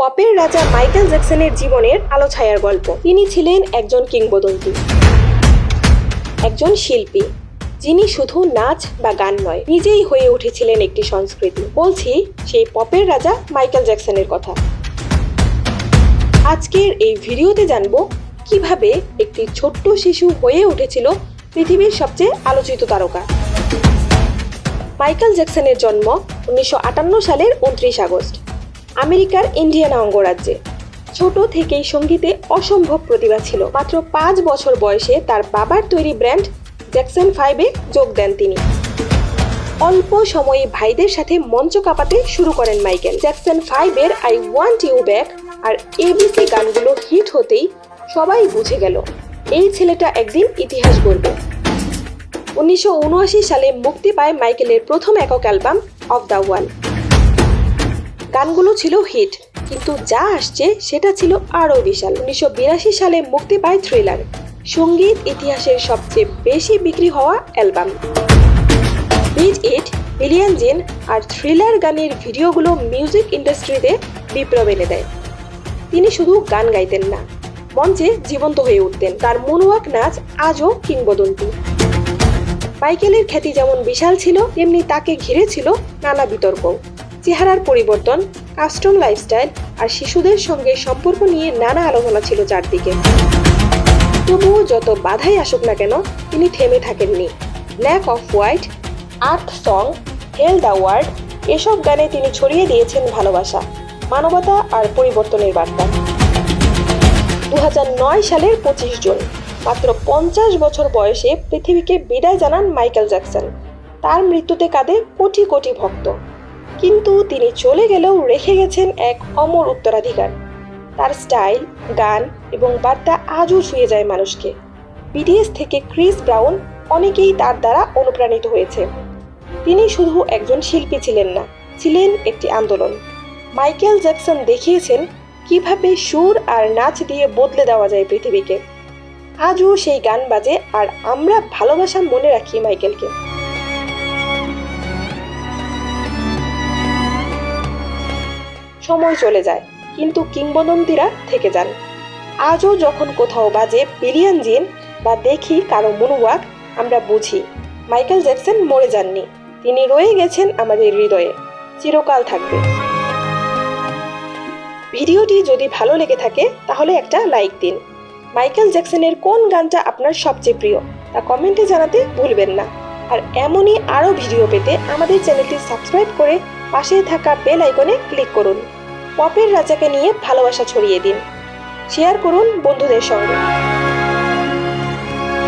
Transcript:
পপের রাজা মাইকেল জ্যাকসনের জীবনের আলো ছায়ার গল্প। তিনি ছিলেন একজন কিংবদন্তি, একজন শিল্পী, যিনি শুধু নাচ বা গান নয়, নিজেই হয়ে উঠেছিলেন একটি সংস্কৃতি। বলছি সেই পপের রাজা মাইকেল জ্যাকসনের কথা। আজকের এই ভিডিওতে জানবো কিভাবে একটি ছোট্ট শিশু হয়ে উঠেছিল পৃথিবীর সবচেয়ে আলোচিত তারকা। মাইকেল জ্যাকসনের জন্ম 1958 সালের 29 আগস্ট আমেরিকার ইন্ডিয়ানা অঙ্গরাজ্যে। ছোট থেকেই সঙ্গীতে অসম্ভব প্রতিভা ছিল। মাত্র 5 বছর বয়সে তার বাবার তৈরি ব্র্যান্ড জ্যাকসন 5-এ যোগ দেন তিনি। অল্প সময়ে ভাইদের সাথে মঞ্চ কাঁপাতে শুরু করেন মাইকেল। জ্যাকসন 5-এর আই ওয়ান্ট ইউ ব্যাক আর এবিসি গানগুলো হিট হতেই সবাই বুঝে গেল এই ছেলেটা একদিন ইতিহাস গড়বে। 1979 সালে মুক্তি পায় মাইকেলের প্রথম একক অ্যালবাম অফ দ্য ওয়াল। গানগুলো ছিল হিট, কিন্তু যা আসছে সেটা ছিল আরও বিশাল। 1982 সালে মুক্তি পায় থ্রিলার, সঙ্গীত ইতিহাসের সবচেয়ে বেশি বিক্রি হওয়া অ্যালবাম। বিট ইট, বিলিয়ন জিন আর থ্রিলার গানের ভিডিওগুলো মিউজিক ইন্ডাস্ট্রিতে বিপ্লব এনে দেয়। তিনি শুধু গান গাইতেন না, মঞ্চে জীবন্ত হয়ে উঠতেন। তার মুনওয়াক নাচ আজও কিংবদন্তি। মাইকেলের খ্যাতি যেমন বিশাল ছিল, তেমনি তাকে ঘিরে ছিল নানা বিতর্ক। চেহারার পরিবর্তন, কাস্টম লাইফস্টাইল আর শিশুদের সঙ্গে সম্পর্ক নিয়ে নানা আলোচনা ছিল চারদিকে। তবুও যত বাধাই আসুক না কেন, তিনি থেমে থাকেননি। Black of white, Earth song, heal the world এসব গানে তিনি ছড়িয়ে দিয়েছেন ভালোবাসা, মানবতা আর পরিবর্তনের বার্তা। 2009 সালের 25 জুন মাত্র 50 বছর বয়সে পৃথিবীকে বিদায় জানান মাইকেল জ্যাকসন। তার মৃত্যুতে কাঁদে কোটি কোটি ভক্ত, কিন্তু তিনি চলে গেলেও রেখে গেছেন এক অমর উত্তরাধিকার। তার স্টাইল, গান এবং বার্তা আজও ছুঁয়ে যায় মানুষকে। বিটিএস থেকে ক্রিস ব্রাউন অনেকেই তার দ্বারা অনুপ্রাণিত হয়েছে। তিনি শুধু একজন শিল্পী ছিলেন না, ছিলেন একটি আন্দোলন। মাইকেল জ্যাকসন দেখিয়েছেন কিভাবে সুর আর নাচ দিয়ে বদলে দেওয়া যায় পৃথিবীকে। আজও সেই গান বাজে আর আমরা ভালোবাসা মনে রাখি মাইকেলকে। সময় চলে যায়, কিন্তু কিংবদন্তিরা থেকে যান। আজও যখন কোথাও বাজে বিলিয়ন জিন বা দেখি কারো মুনওয়াক, আমরা বুঝি মাইকেল জ্যাকসন মরে যাননি, তিনি রয়ে গেছেন আমাদের হৃদয়ে, চিরকাল থাকবে। ভিডিওটি যদি ভালো লেগে থাকে তাহলে একটা লাইক দিন। মাইকেল জ্যাকসনের কোন গানটা আপনার সবচেয়ে প্রিয় তা কমেন্টে জানাতে ভুলবেন না। আর এমনই আরও ভিডিও পেতে আমাদের চ্যানেলটি সাবস্ক্রাইব করে পাশে থাকা বেল আইকনে ক্লিক করুন। পপের রাজাকে নিয়ে ভালোবাসা ছড়িয়ে দিন, শেয়ার করুন বন্ধুদের সঙ্গে।